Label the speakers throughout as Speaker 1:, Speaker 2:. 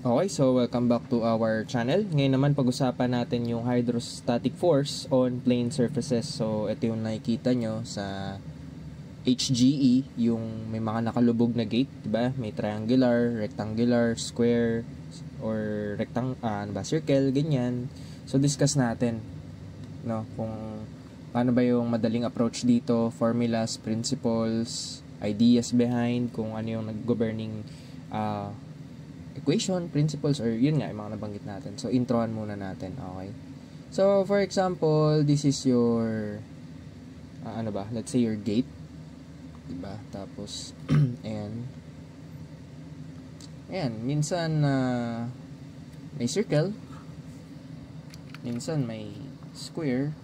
Speaker 1: Okay, so welcome back to our channel. Ngayon naman pag-usapan natin yung hydrostatic force on plane surfaces. So ito yung nakikita nyo sa HGE, yung may mga nakalubog na gate, diba? May triangular, rectangular, square, or circle, ganyan. So discuss natin, no, kung paano ba yung madaling approach dito, formulas, principles, ideas behind, kung ano yung nag-governing equation, principles, or yun nga, yung mga nabanggit natin. So, introan muna natin, okay? So, for example, this is your, let's say your gate, diba? Tapos, ayan, minsan, may circle, minsan may square,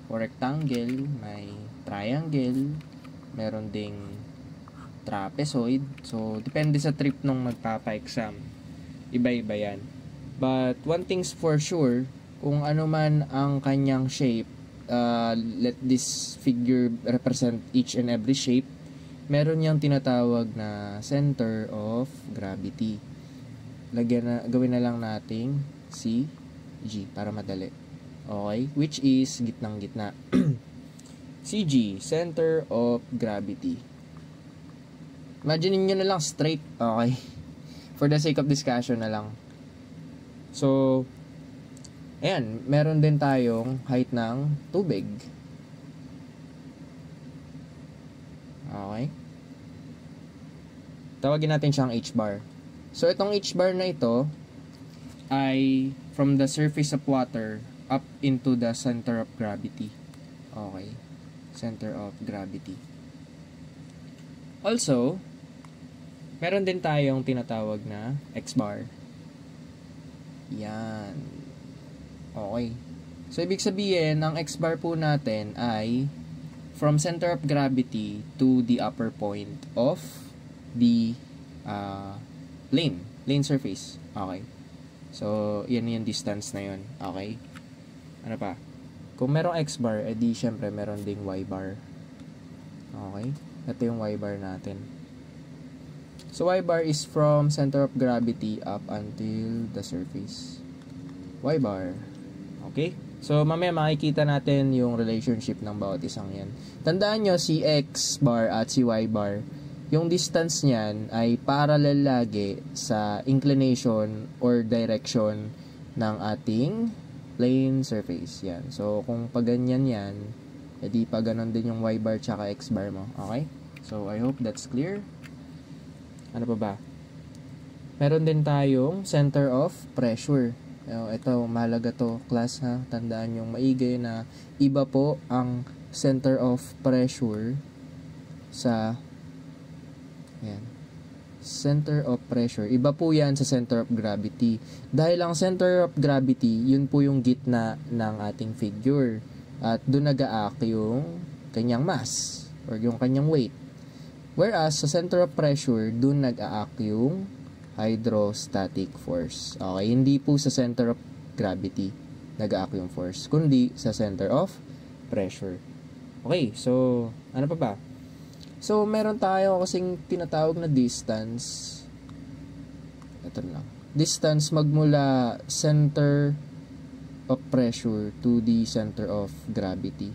Speaker 1: or rectangle, may triangle, meron ding trapezoid. So, depende sa trip nung magpapa-exam. Iba-iba yan. But, one thing's for sure, kung ano man ang kanyang shape, let this figure represent each and every shape, meron niyang tinatawag na center of gravity. Gawin na lang nating CG para madali. Okay? Which is gitnang-gitna. CG, center of gravity. Imagine nyo na lang straight, okay? For the sake of discussion na lang. So, ayan, meron din tayong height ng tubig. Okay? Tawagin natin siyang h-bar. So, itong h-bar na ito ay from the surface of water up into the center of gravity. Okay? Center of gravity. Also, meron din tayong tinatawag na x-bar. Yan. Okay. So, ibig sabihin, ang x-bar po natin ay from center of gravity to the upper point of the plane surface. Okay. So, yan yung distance na yun. Okay. Ano pa? Kung merong x-bar, edi syempre meron ding y-bar. Okay. Ito yung y-bar natin. So, y-bar is from center of gravity up until the surface. Y-bar. Okay? So, mamaya makikita natin yung relationship ng bawat isang yan. Tandaan nyo, si x-bar at si y-bar, yung distance niyan ay parallel lagi sa inclination or direction ng ating plane surface. Yan. So, kung paganyan yan, edi pa ganon din yung y-bar tsaka x-bar mo. Okay? So, I hope that's clear. Ano pa ba? Meron din tayong center of pressure. Ito, mahalaga to, class ha. Tandaan yung maigay na iba po ang center of pressure sa center of pressure. Iba po yan sa center of gravity. Dahil ang center of gravity, yun po yung gitna ng ating figure. At doon nag-a-act yung kanyang mass or yung kanyang weight. Whereas, sa center of pressure, dun nag-a-act yung hydrostatic force. Okay, hindi po sa center of gravity nag-a-act yung force, kundi sa center of pressure. Okay, so, ano pa ba? So, meron tayo kasing tinatawag na distance. Ito lang. Distance magmula center of pressure to the center of gravity.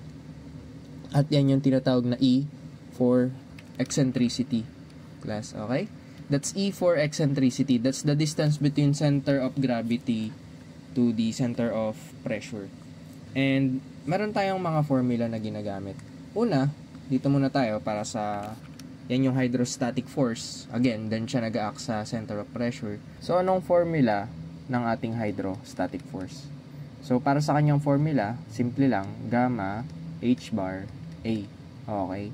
Speaker 1: At yan yung tinatawag na E for eccentricity, class. Okay? That's E for eccentricity. That's the distance between center of gravity to the center of pressure. And meron tayong mga formula na ginagamit. Una, dito muna tayo para sa yan yung hydrostatic force. Again, then siya nag-a-act sa center of pressure. So, anong formula ng ating hydrostatic force? So, para sa kanyang formula, simple lang, gamma h bar A. Okay?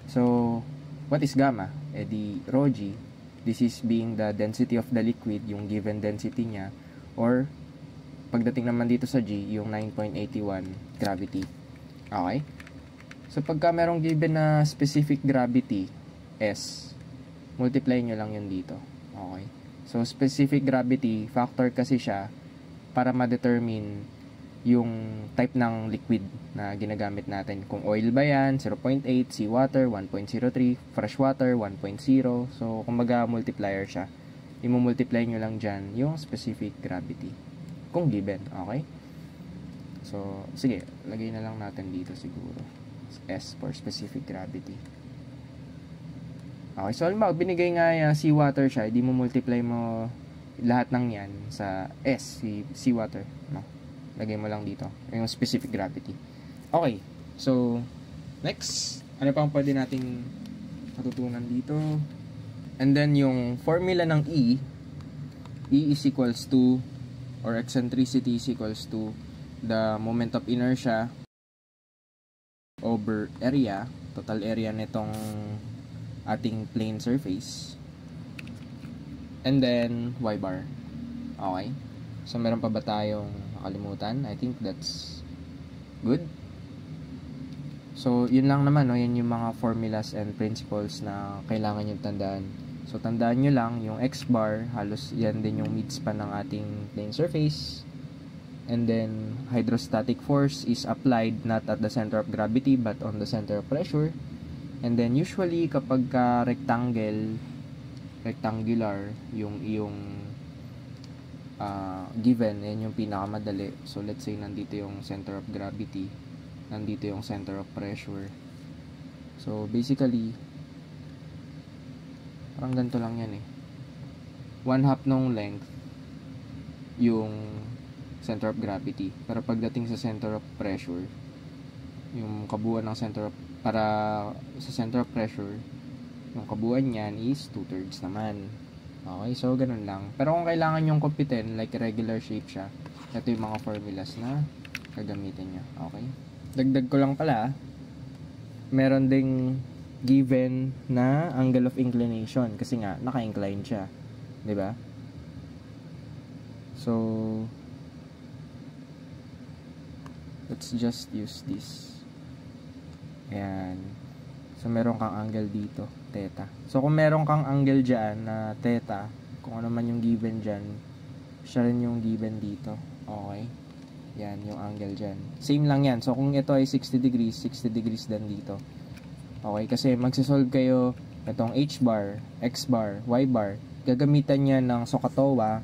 Speaker 1: So, what is gamma? Di rho g. This is being the density of the liquid, yung given density niya. Or, pagdating naman dito sa G, yung 9.81 gravity. Okay? So, pagka merong given na specific gravity, S, multiply nyo lang yun dito. Okay? So, specific gravity, factor kasi siya para ma-determine yung type ng liquid na ginagamit natin. Kung oil ba yan, 0.8, seawater, 1.03, fresh water, 1.0. So, kumbaga, multiplier siya. imumultiply nyo lang dyan yung specific gravity. Kung given, okay? So, sige, lagay na lang natin dito siguro. S for specific gravity. Okay, so halimbawa, binigay nga yung seawater siya, hindi mo multiply mo lahat ng yan sa S, seawater, no? Lagay mo lang dito, yung specific gravity. Okay, so, next, ano pang pwede nating matutunan dito? And then, yung formula ng E is equals to, or eccentricity is equals to, the moment of inertia over area, total area nitong ating plane surface, and then y bar. Okay, so meron pa ba tayong nakalimutan? I think that's good. So yun lang naman, no? Yan yung mga formulas and principles na kailangan nyo tandaan. So tandaan nyo lang yung x bar, halos yan din yung midspan ng ating plane surface. And then hydrostatic force is applied not at the center of gravity but on the center of pressure. And then usually kapag ka rectangular yung iyong given, yan yung pinakamadali. So let's say nandito yung center of gravity, nandito yung center of pressure. So basically parang ganito lang yan eh. 1/2 nung length yung center of gravity. Pero pagdating sa center of pressure, yung kabuuan ng center of, para sa center of pressure, yung kabuuan niyan is 2/3 naman. Okay, so ganun lang. Pero kung kailangan yung computin, like regular shape siya, ito yung mga formulas na gagamitin nyo. Okay? Dagdag ko lang pala, meron ding given na angle of inclination kasi nga naka-incline siya. 'Di ba? So let's just use this. Ayan. So, meron kang angle dito, theta. So, kung meron kang angle dyan na theta, kung ano man yung given dyan, siya rin yung given dito. Okay? Yan, yung angle dyan. Same lang yan. So, kung ito ay 60 degrees, 60 degrees din dito. Okay? Kasi magsisolve kayo itong h bar, x bar, y bar. Gagamitan niya ng SOHCAHTOA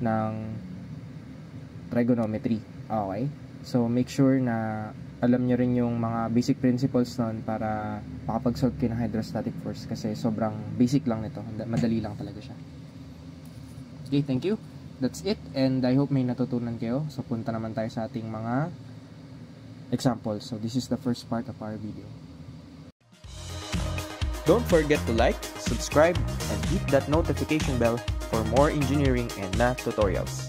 Speaker 1: ng trigonometry. Okay? So, make sure na alam nyo rin yung mga basic principles nun para makapag-solve kayo ng hydrostatic force kasi sobrang basic lang nito. Madali lang talaga siya. Okay, thank you. That's it. And I hope may natutunan kayo. So, punta naman tayo sa ating mga examples. So, this is the first part of our video. Don't forget to like, subscribe, and hit that notification bell for more engineering and math tutorials.